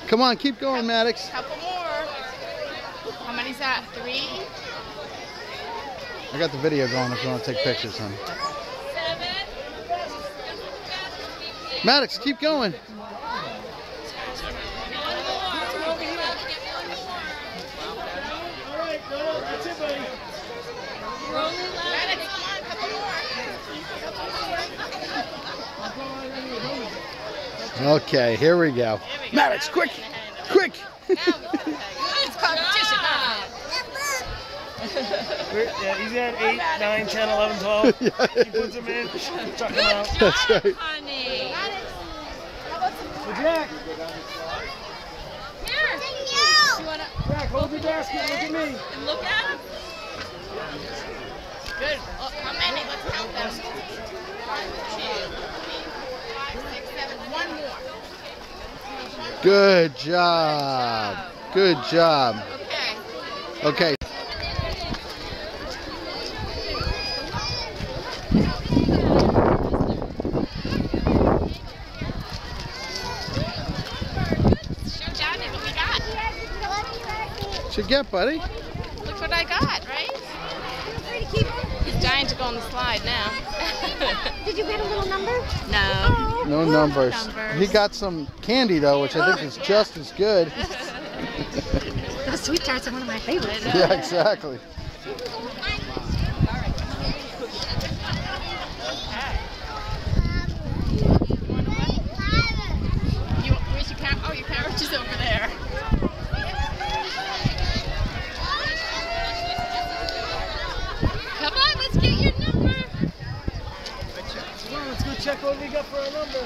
Come on, keep going, Maddox. Couple more. How many's that? 3? I got the video going if you want to take pictures, honey. Maddox, keep going. Okay, here we go. Maddox, quick, quick. It's competition. Yeah, he's at 8, 9, 10, 11, 12. He puts them in, chuck them out. That's right. Honey. So Jack, Here. You wanna Jack, hold your basket. Look at me. and look at him? Good. Oh, how many? Let's count them. 1, 2, 3, 4, 5, 6, 7. One more. Good job. Good job. Okay. Okay. Show Johnny what we got. What'd you get, buddy? Look what I got, right? He's dying to go on the slide now. Did you get a little number? No. No numbers. He got some candy, though, which I think is just as good. Those sweet tarts are one of my favorites. Yeah, exactly. Where's your camera? Oh, your camera's just over there. Come on, let's get your number. Come on, let's go check what we got for our number.